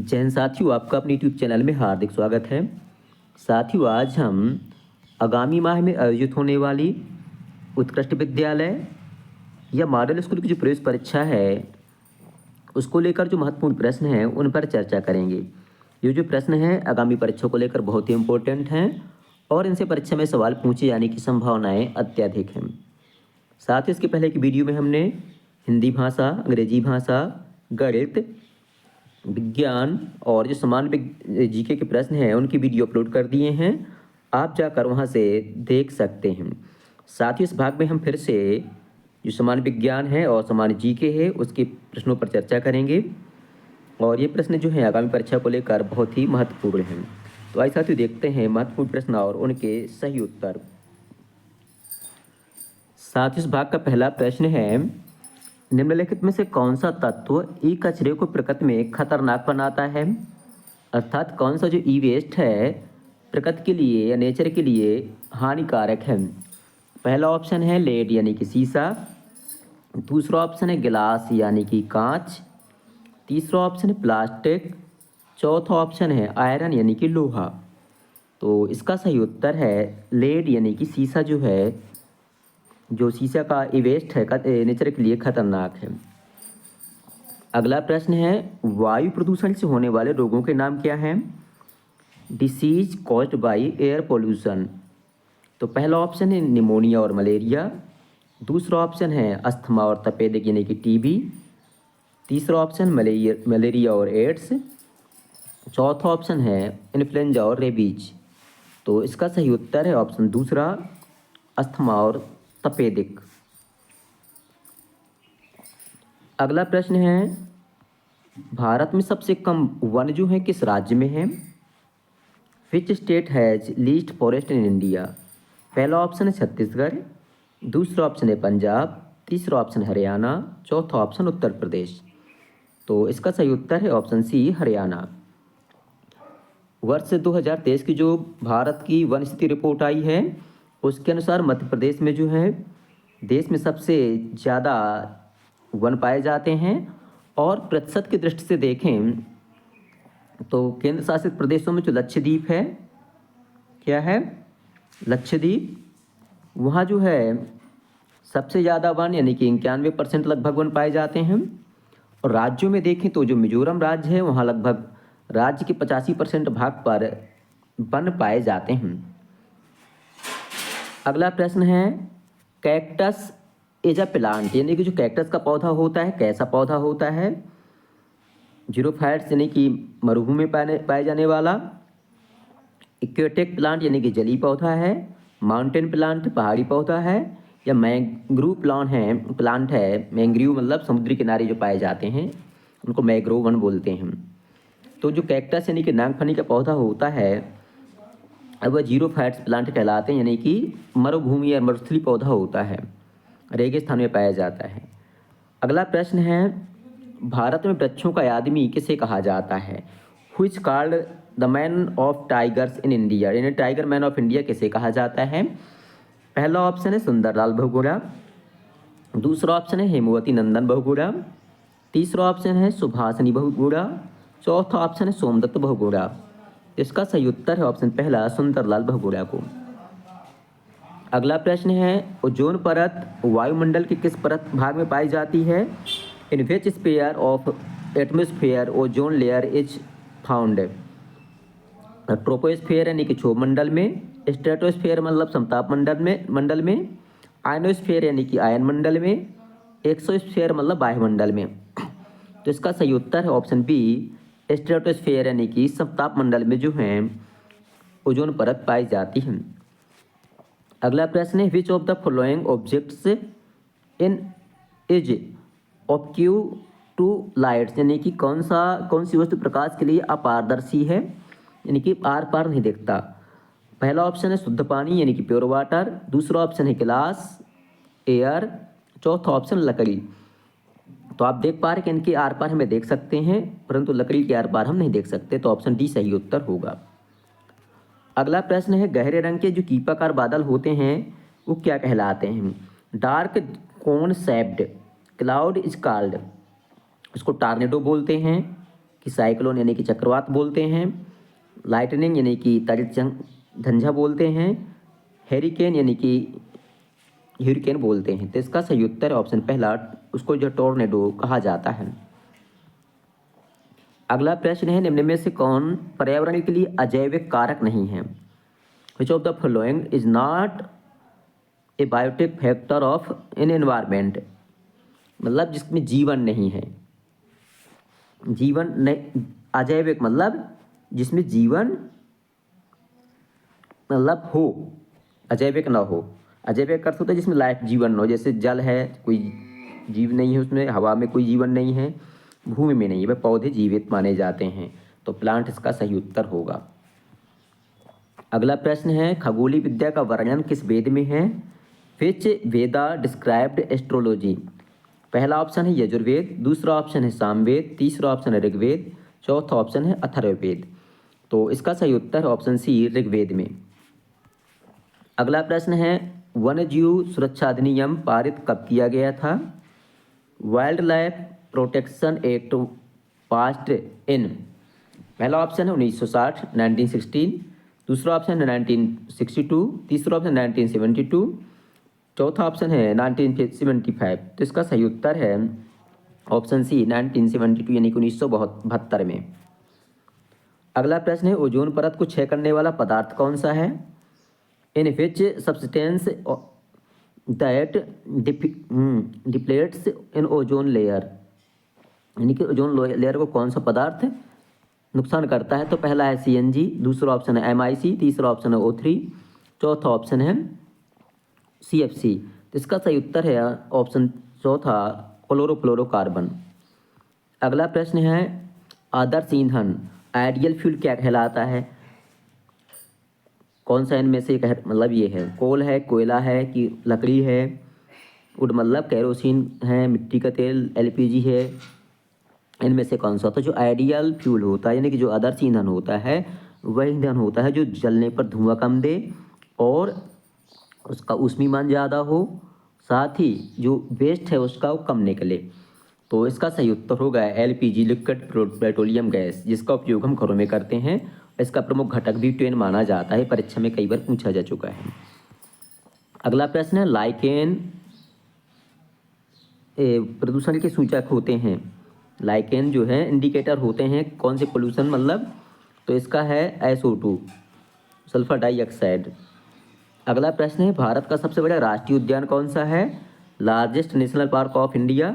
जय हिंद साथियों, आपका अपने यूट्यूब चैनल में हार्दिक स्वागत है। साथियों, आज हम आगामी माह में आयोजित होने वाली उत्कृष्ट विद्यालय या मॉडल स्कूल की जो प्रवेश परीक्षा है उसको लेकर जो महत्वपूर्ण प्रश्न हैं उन पर चर्चा करेंगे। ये जो प्रश्न हैं आगामी परीक्षा को लेकर बहुत ही इम्पोर्टेंट हैं और इनसे परीक्षा में सवाल पूछे जाने की संभावनाएँ अत्यधिक हैं। साथ ही इसके पहले की वीडियो में हमने हिंदी भाषा, अंग्रेजी भाषा, गणित, विज्ञान और जो सामान्य जीके के प्रश्न हैं उनकी वीडियो अपलोड कर दिए हैं, आप जाकर वहां से देख सकते हैं। साथ ही इस भाग में हम फिर से जो सामान्य विज्ञान है और सामान्य जीके है उसके प्रश्नों पर चर्चा करेंगे और ये प्रश्न जो हैं आगामी परीक्षा को लेकर बहुत ही महत्वपूर्ण हैं। तो आइए साथियों देखते हैं महत्वपूर्ण प्रश्न और उनके सही उत्तर। साथ ही इस भाग का पहला प्रश्न है, निम्नलिखित में से कौन सा तत्व ई कचरे को प्रकृति में खतरनाक बनाता है? अर्थात कौन सा जो ई वेस्ट है प्रकृति के लिए या नेचर के लिए हानिकारक है? पहला ऑप्शन है लेड यानी कि शीशा, दूसरा ऑप्शन है गिलास यानी कि कांच, तीसरा ऑप्शन है प्लास्टिक, चौथा ऑप्शन है आयरन यानी कि लोहा। तो इसका सही उत्तर है लेड यानी कि शीशा जो है, जो शीशा का ई वेस्ट है नेचर के लिए खतरनाक है। अगला प्रश्न है, वायु प्रदूषण से होने वाले रोगों के नाम क्या हैं? Disease caused by air pollution. तो पहला ऑप्शन है निमोनिया और मलेरिया, दूसरा ऑप्शन है अस्थमा और तपेदिक यानी कि टीबी, तीसरा ऑप्शन मलेरिया और एड्स, चौथा ऑप्शन है इन्फ्लुएंजा और रेबीज। तो इसका सही उत्तर है ऑप्शन दूसरा, अस्थमा और तपेदिक। अगला प्रश्न है, भारत में सबसे कम वन जो है किस राज्य में है? Which state has least forest in India? पहला ऑप्शन है छत्तीसगढ़, दूसरा ऑप्शन है पंजाब, तीसरा ऑप्शन हरियाणा, चौथा ऑप्शन उत्तर प्रदेश। तो इसका सही उत्तर है ऑप्शन सी, हरियाणा। वर्ष 2023 की जो भारत की वन स्थिति रिपोर्ट आई है उसके अनुसार मध्य प्रदेश में जो है देश में सबसे ज़्यादा वन पाए जाते हैं और प्रतिशत की दृष्टि से देखें तो केंद्र शासित प्रदेशों में जो लक्षद्वीप है, क्या है लक्षद्वीप, वहाँ जो है सबसे ज़्यादा वन यानी कि 91% लगभग वन पाए जाते हैं। और राज्यों में देखें तो जो मिजोरम राज्य है वहाँ लगभग राज्य के 85% भाग पर वन पाए जाते हैं। अगला प्रश्न है, कैक्टस इज अ प्लांट यानी कि जो कैक्टस का पौधा होता है कैसा पौधा होता है? जीरोफाइट्स यानी कि मरुभूमि में पाए जाने वाला, एक्वेटिक प्लांट यानी कि जलीय पौधा है, माउंटेन प्लांट पहाड़ी पौधा है, या मैंग्रोव प्लांट है मैंग्रोव मतलब समुद्री किनारे जो पाए जाते हैं उनको मैंग्रोव वन बोलते हैं। तो जो कैक्टस यानी कि नागफनी का पौधा होता है अब वह जीरोफाइट्स प्लांट कहलाते हैं यानी कि मरुभूमि या मरुस्थलीय पौधा होता है, रेगिस्तान में पाया जाता है। अगला प्रश्न है, भारत में वृक्षों का आदमी किसे कहा जाता है? Which called the man of tigers in India यानी टाइगर मैन ऑफ इंडिया किसे कहा जाता है? पहला ऑप्शन है सुंदरलाल बहुगुणा, दूसरा ऑप्शन है हेमवती नंदन बहुगुणा, तीसरा ऑप्शन है सुभाषिनी बहुगुणा, चौथा ऑप्शन है सोमदत्त बहुगुणा। इसका सही उत्तर है ऑप्शन पहला, सुंदरलाल बहुगुणा को। अगला प्रश्न है, ओजोन परत वायुमंडल के किस परत भाग में पाई जाती है? In which sphere of atmosphere ozone layer is found? Troposphere यानी कि क्षोभ मंडल में, स्ट्रेटोस्फेयर मतलब समताप मंडल में, आयनोस्फेयर यानी कि आयन मंडल में, एक्सोस्फेयर मतलब वायुमंडल में। तो इसका सही उत्तर है ऑप्शन बी, स्ट्रेटोस्फेयर यानी कि समताप मंडल में जो है ओजोन परत पाई जाती है। अगला प्रश्न है, which of the following objects in is opaque to lights यानी कि कौन सी वस्तु प्रकाश के लिए अपारदर्शी है यानी कि आर पार नहीं देखता? पहला ऑप्शन है शुद्ध पानी यानी कि प्योर वाटर, दूसरा ऑप्शन है गिलास, एयर, चौथा ऑप्शन लकड़ी। तो आप देख पा रहे कि इनके आर पार हमें देख सकते हैं परंतु लकड़ी के आर पार हम नहीं देख सकते, तो ऑप्शन डी सही उत्तर होगा। अगला प्रश्न है, गहरे रंग के जो कीपाकार बादल होते हैं वो क्या कहलाते हैं? Dark cone shaped cloud is called, इसको टार्नेडो बोलते हैं, कि साइक्लोन यानी कि चक्रवात बोलते हैं, लाइटनिंग यानी कि तेज झंझा बोलते हैं, हेरिकेन यानी कि ह्यूरिकेन बोलते हैं। तो इसका सही उत्तर है ऑप्शन पहला, उसको जो टोर्नेडो कहा जाता है। अगला प्रश्न है, निम्न में से कौन पर्यावरण के लिए अजैविक कारक नहीं है? Which of the following is not a biotic factor of in environment, मतलब जिसमें जीवन नहीं है, जीवन नहीं, अजैविक मतलब जिसमें जीवन मतलब हो, अजैविक ना हो। अजैविक अर्थ होता है जिसमें लाइफ जीवन न हो, जैसे जल है कोई जीव नहीं है उसमें, हवा में कोई जीवन नहीं है, भूमि में नहीं है, वह पौधे जीवित माने जाते हैं। तो प्लांट इसका सही उत्तर होगा। अगला प्रश्न है, खगोलीय विद्या का वर्णन किस वेद में है? विच वेदा डिस्क्राइब्ड एस्ट्रोलॉजी? पहला ऑप्शन है यजुर्वेद, दूसरा ऑप्शन है सामवेद, तीसरा ऑप्शन है ऋग्वेद, चौथा ऑप्शन है अथर्ववेद। तो इसका सही उत्तर है ऑप्शन सी, ऋग्वेद में। अगला प्रश्न है, वन्य जीव सुरक्षा अधिनियम पारित कब किया गया था? Wild life protection act passed in, पहला ऑप्शन है 1960 1916, दूसरा ऑप्शन है 1962, तीसरा ऑप्शन 1972, चौथा ऑप्शन है 1975। तो इसका सही उत्तर है ऑप्शन सी 1972 यानी कि 1972 में। अगला प्रश्न है, ओजोन परत को क्षय करने वाला पदार्थ कौन सा है? In which substance that depletes in ozone layer, यानी कि ओजोन लेयर को कौन सा पदार्थ नुकसान करता है? तो पहला है CNG, दूसरा ऑप्शन है MIC, तीसरा ऑप्शन है O3, चौथा ऑप्शन है CFC। तो इसका सही उत्तर है ऑप्शन चौथा, क्लोरोफ्लोरोकार्बन। अगला प्रश्न है, आदर्श ईंधन आइडियल फ्यूल क्या कहलाता है? कौन सा इनमें से मतलब ये है, कोल है, कोयला है कि लकड़ी है, वुड मतलब केरोसिन है, मिट्टी का तेल LPG है, इनमें से कौन सा? तो जो आइडियल फ्यूल होता है यानी कि जो आदर्श ईंधन होता है वह ईंधन होता है जो जलने पर धुआं कम दे और उसका ऊष्मीमान ज़्यादा हो, साथ ही जो वेस्ट है उसका वो कम निकले। तो इसका सही उत्तर होगा LPG, लिक्विड पेट्रोलियम गैस, जिसका उपयोग हम घरों में करते हैं। इसका प्रमुख घटक भी ब्यूटेन माना जाता है, परीक्षा में कई बार पूछा जा चुका है। अगला प्रश्न है, लाइकेन प्रदूषण के सूचक होते हैं। लाइकेन जो है इंडिकेटर होते हैं कौन से पोल्यूशन मतलब? तो इसका है SO2, सल्फर डाइऑक्साइड। अगला प्रश्न है, भारत का सबसे बड़ा राष्ट्रीय उद्यान कौन सा है? Largest national park of India,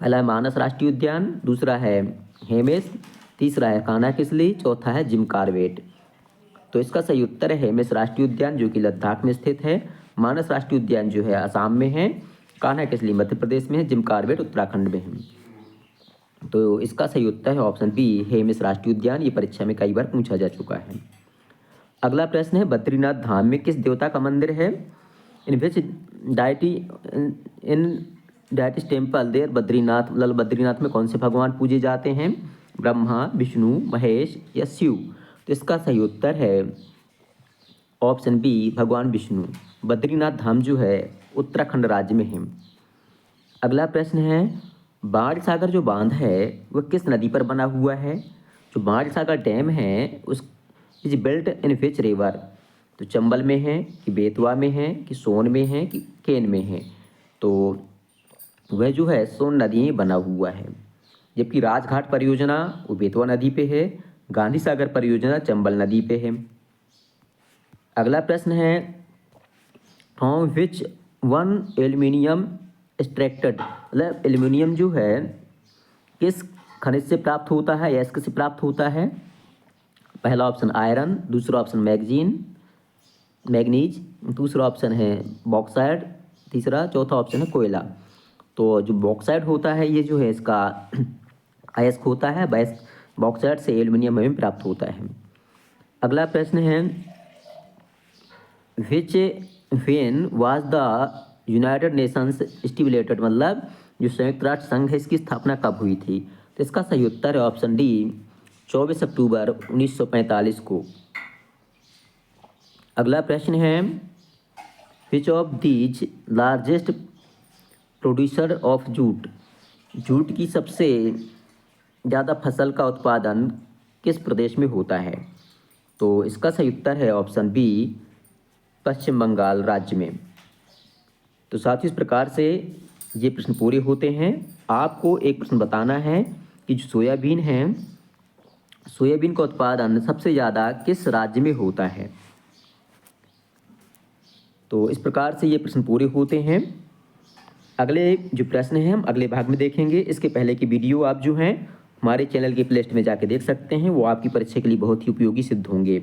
पहला है मानस राष्ट्रीय उद्यान, दूसरा है हेमिस, तीसरा है कान्हा किसली, चौथा है जिम कॉर्बेट। तो इसका सही उत्तर है हेमिस राष्ट्रीय उद्यान जो कि लद्दाख में स्थित है, मानस राष्ट्रीय उद्यान जो है असम में है, कान्हा किसली मध्य प्रदेश में है, जिम कॉर्बेट उत्तराखंड में है। तो इसका सही उत्तर है ऑप्शन बी, हेमिस राष्ट्रीय उद्यान। ये परीक्षा में कई बार पूछा जा चुका है। अगला प्रश्न है, बद्रीनाथ धाम में किस देवता का मंदिर है? In which deity in deities temple there Badrinath, मतलब बद्रीनाथ में कौन से भगवान पूजे जाते हैं? ब्रह्मा, विष्णु, महेश या शिव? तो इसका सही उत्तर है ऑप्शन बी, भगवान विष्णु। बद्रीनाथ धाम जो है उत्तराखंड राज्य में है। अगला प्रश्न है, बाण सागर जो बांध है वह किस नदी पर बना हुआ है? जो बाण सागर डैम है उस is built in which river? तो चंबल में है कि बेतवा में है कि सोन में है कि केन में है? तो वह जो है सोन नदी में बना हुआ है, जबकि राजघाट परियोजना वो बेतवा नदी पे है, गांधी सागर परियोजना चंबल नदी पे है। अगला प्रश्न है, from which one aluminium extracted, मतलब एल्यूमिनियम जो है किस खनिज से प्राप्त होता है या इसके से प्राप्त होता है? पहला ऑप्शन आयरन, दूसरा ऑप्शन मैग्नीज, दूसरा ऑप्शन है बॉक्साइड, तीसरा चौथा ऑप्शन है कोयला। तो जो बॉक्साइड होता है ये जो है इसका अयस्क होता है, बॉक्साइड से एल्यूमिनियम हमें प्राप्त होता है। अगला प्रश्न है, which when was the United Nations stipulated, मतलब जो संयुक्त राष्ट्र संघ है इसकी स्थापना कब हुई थी? तो इसका सही उत्तर है ऑप्शन डी, 24 अक्टूबर 1945 को। अगला प्रश्न है, which of these largest producer of jute, jute की सबसे ज़्यादा फसल का उत्पादन किस प्रदेश में होता है? तो इसका सही उत्तर है ऑप्शन बी, पश्चिम बंगाल राज्य में। तो साथियों, इस प्रकार से ये प्रश्न पूरे होते हैं। आपको एक प्रश्न बताना है कि जो सोयाबीन है, सोयाबीन का उत्पादन सबसे ज़्यादा किस राज्य में होता है? तो इस प्रकार से ये प्रश्न पूरे होते हैं। अगले जो प्रश्न हैं हम अगले भाग में देखेंगे। इसके पहले की वीडियो आप जो हैं हमारे चैनल के प्लेलिस्ट में जाके देख सकते हैं, वो आपकी परीक्षा के लिए बहुत ही उपयोगी सिद्ध होंगे।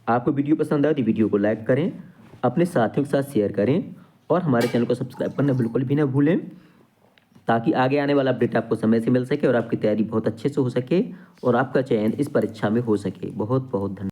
आपको वीडियो पसंद आए तो वीडियो को लाइक करें, अपने साथियों के साथ शेयर करें और हमारे चैनल को सब्सक्राइब करना बिल्कुल भी ना भूलें, ताकि आगे आने वाला अपडेट आपको समय से मिल सके और आपकी तैयारी बहुत अच्छे से हो सके और आपका चयन इस परीक्षा में हो सके। बहुत बहुत धन्यवाद।